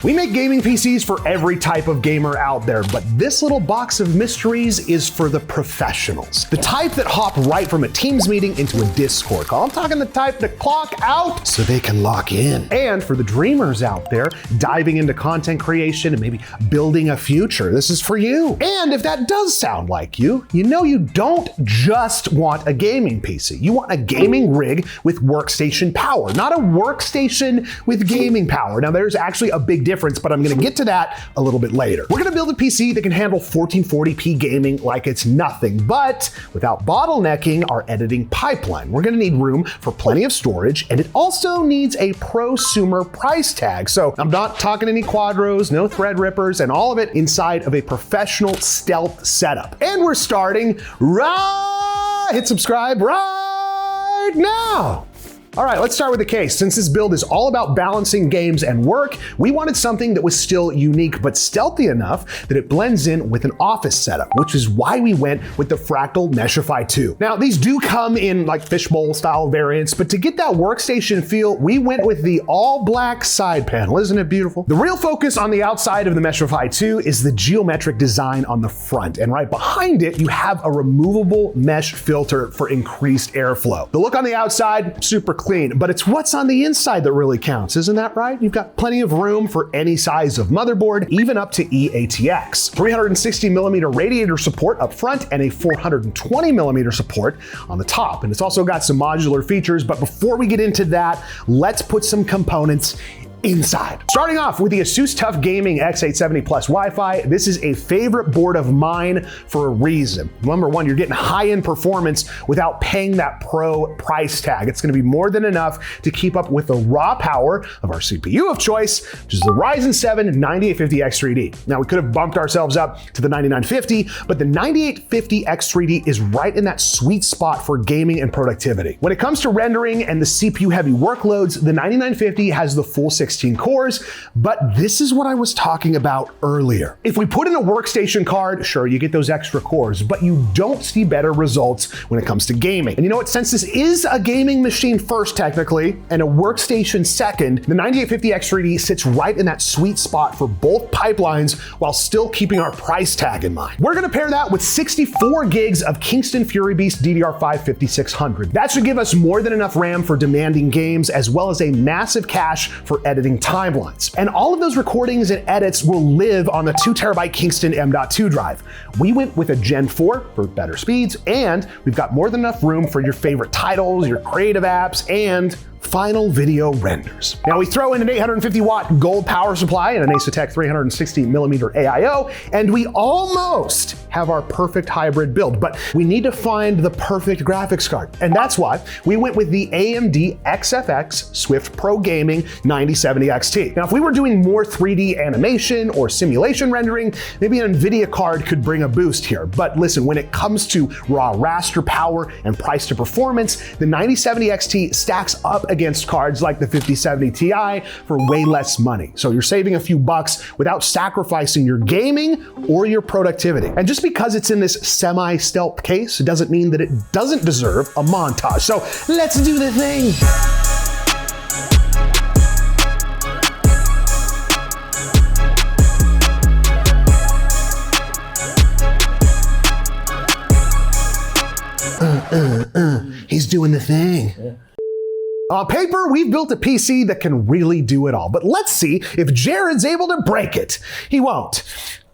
We make gaming PCs for every type of gamer out there, but this little box of mysteries is for the professionals. The type that hop right from a Teams meeting into a Discord call. I'm talking the type that clock out so they can lock in. And for the dreamers out there, diving into content creation and maybe building a future, this is for you. And if that does sound like you know you don't just want a gaming PC. You want a gaming rig with workstation power, not a workstation with gaming power. Now there's actually a big difference, but I'm gonna get to that a little bit later. We're gonna build a PC that can handle 1440p gaming like it's nothing, but without bottlenecking our editing pipeline. We're gonna need room for plenty of storage, and it also needs a prosumer price tag. So I'm not talking any Quadros, no Threadrippers, and all of it inside of a professional stealth setup. And we're starting hit subscribe right now. All right, let's start with the case. Since this build is all about balancing games and work, we wanted something that was still unique but stealthy enough that it blends in with an office setup, which is why we went with the Fractal Meshify 2. Now, these do come in like fishbowl style variants, but to get that workstation feel, we went with the all black side panel. Isn't it beautiful? The real focus on the outside of the Meshify 2 is the geometric design on the front, and right behind it, you have a removable mesh filter for increased airflow. The look on the outside, super clean, but it's what's on the inside that really counts, isn't that right? You've got plenty of room for any size of motherboard, even up to eATX. 360mm radiator support up front and a 420mm support on the top. And it's also got some modular features, but before we get into that, let's put some components inside. Starting off with the Asus TUF Gaming X870 Plus Wi-Fi. This is a favorite board of mine for a reason. Number one, you're getting high-end performance without paying that pro price tag. It's gonna be more than enough to keep up with the raw power of our CPU of choice, which is the Ryzen 7 9850 X3D. Now, we could have bumped ourselves up to the 9950, but the 9850 X3D is right in that sweet spot for gaming and productivity. When it comes to rendering and the CPU-heavy workloads, the 9950 has the full 16 cores, but this is what I was talking about earlier. If we put in a workstation card, sure, you get those extra cores, but you don't see better results when it comes to gaming. And you know what, since this is a gaming machine first technically, and a workstation second, the 9850 X3D sits right in that sweet spot for both pipelines while still keeping our price tag in mind. We're gonna pair that with 64 gigs of Kingston Fury Beast DDR5 5600. That should give us more than enough RAM for demanding games, as well as a massive cache for editing timelines. And all of those recordings and edits will live on the 2TB Kingston M.2 drive. We went with a Gen 4 for better speeds, and we've got more than enough room for your favorite titles, your creative apps, and final video renders. Now we throw in an 850 watt gold power supply and an ASETEK 360mm AIO, and we almost have our perfect hybrid build, but we need to find the perfect graphics card. And that's why we went with the AMD XFX Swift Pro Gaming 9070 XT. Now, if we were doing more 3D animation or simulation rendering, maybe an NVIDIA card could bring a boost here. But listen, when it comes to raw raster power and price to performance, the 9070 XT stacks up against cards like the 5070 Ti for way less money. So you're saving a few bucks without sacrificing your gaming or your productivity. And just because it's in this semi-stealth case doesn't mean that it doesn't deserve a montage. So let's do the thing. He's doing the thing. Yeah. On paper, we've built a PC that can really do it all, but let's see if Jared's able to break it. He won't,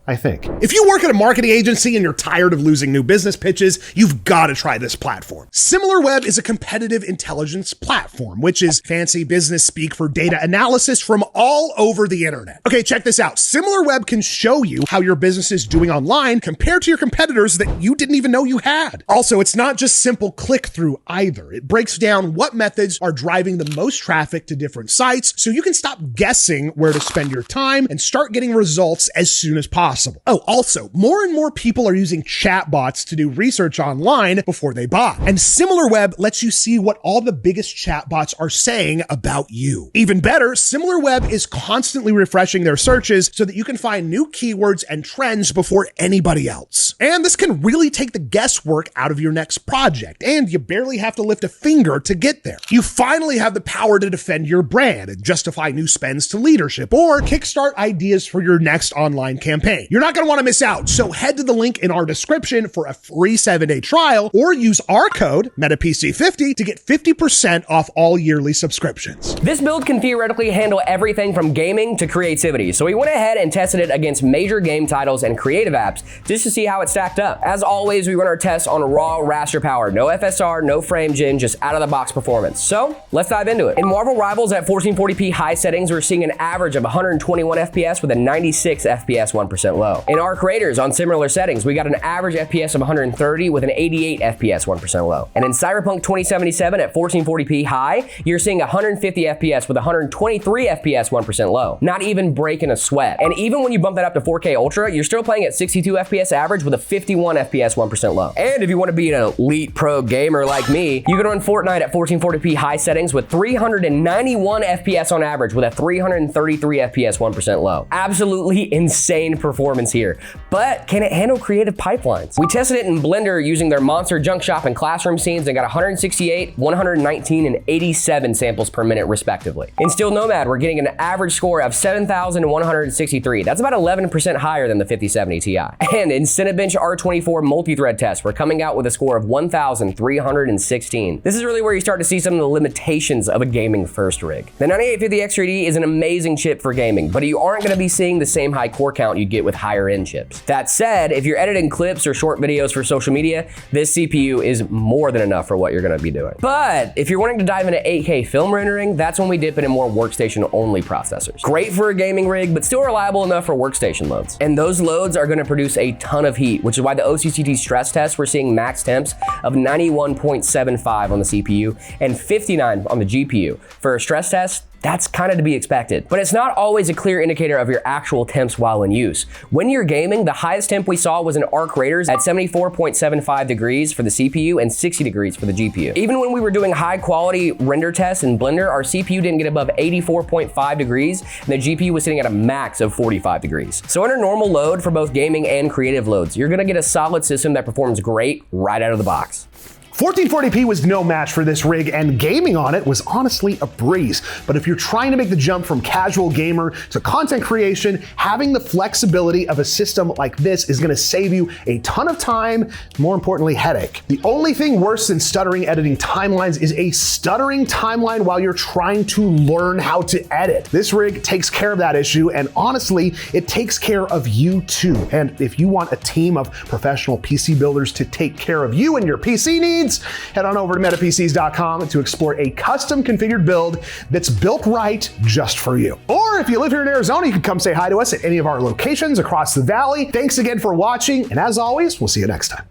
I think. If you work at a marketing agency and you're tired of losing new business pitches, you've got to try this platform. SimilarWeb is a competitive intelligence platform, which is fancy business speak for data analysis from all over the internet. Okay, check this out. SimilarWeb can show you how your business is doing online compared to your competitors that you didn't even know you had. Also, it's not just simple click-through either. It breaks down what methods are driving the most traffic to different sites, so you can stop guessing where to spend your time and start getting results as soon as possible. possible. Oh, also, more and more people are using chatbots to do research online before they buy. And SimilarWeb lets you see what all the biggest chatbots are saying about you. Even better, SimilarWeb is constantly refreshing their searches so that you can find new keywords and trends before anybody else. And this can really take the guesswork out of your next project, and you barely have to lift a finger to get there. You finally have the power to defend your brand and justify new spends to leadership or kickstart ideas for your next online campaign. You're not going to want to miss out, so head to the link in our description for a free 7-day trial or use our code MetaPC50 to get 50% off all yearly subscriptions. This build can theoretically handle everything from gaming to creativity, so we went ahead and tested it against major game titles and creative apps just to see how it stacked up. As always, we run our tests on raw raster power, no FSR, no frame gen, just out of the box performance. So let's dive into it. In Marvel Rivals at 1440p high settings, we're seeing an average of 121 FPS with a 96 FPS 1% low. In our creators on similar settings, we got an average FPS of 130 with an 88 FPS 1% low. And in Cyberpunk 2077 at 1440p high, you're seeing 150 FPS with 123 FPS 1% low. Not even breaking a sweat. And even when you bump that up to 4K Ultra, you're still playing at 62 FPS average with a 51 FPS 1% low. And if you want to be an elite pro gamer like me, you can run Fortnite at 1440p high settings with 391 FPS on average with a 333 FPS 1% low. Absolutely insane performance here. But can it handle creative pipelines? We tested it in Blender using their monster junk shop and classroom scenes and got 168, 119, and 87 samples per minute respectively. In Steel Nomad, we're getting an average score of 7,163. That's about 11% higher than the 5070 Ti. And in Cinebench R24 multi-thread test, we're coming out with a score of 1,316. This is really where you start to see some of the limitations of a gaming first rig. The 9850 X3D is an amazing chip for gaming, but you aren't going to be seeing the same high core count you'd get with higher end chips. That said, if you're editing clips or short videos for social media, this CPU is more than enough for what you're going to be doing. But if you're wanting to dive into 8K film rendering, that's when we dip into more workstation only processors. Great for a gaming rig, but still reliable enough for workstation loads. And those loads are going to produce a ton of heat, which is why the OCCT stress test, we're seeing max temps of 91.75 on the CPU and 59 on the GPU. For a stress test, that's kind of to be expected. But it's not always a clear indicator of your actual temps while in use. When you're gaming, the highest temp we saw was in Arc Raiders at 74.75 degrees for the CPU and 60 degrees for the GPU. Even when we were doing high quality render tests in Blender, our CPU didn't get above 84.5 degrees and the GPU was sitting at a max of 45 degrees. So under normal load for both gaming and creative loads, you're gonna get a solid system that performs great right out of the box. 1440p was no match for this rig, and gaming on it was honestly a breeze. But if you're trying to make the jump from casual gamer to content creation, having the flexibility of a system like this is gonna save you a ton of time, more importantly, headache. The only thing worse than stuttering editing timelines is a stuttering timeline while you're trying to learn how to edit. This rig takes care of that issue, and honestly, it takes care of you too. And if you want a team of professional PC builders to take care of you and your PC needs, head on over to metapcs.com to explore a custom configured build that's built right just for you. Or if you live here in Arizona, you can come say hi to us at any of our locations across the valley. Thanks again for watching, and as always, we'll see you next time.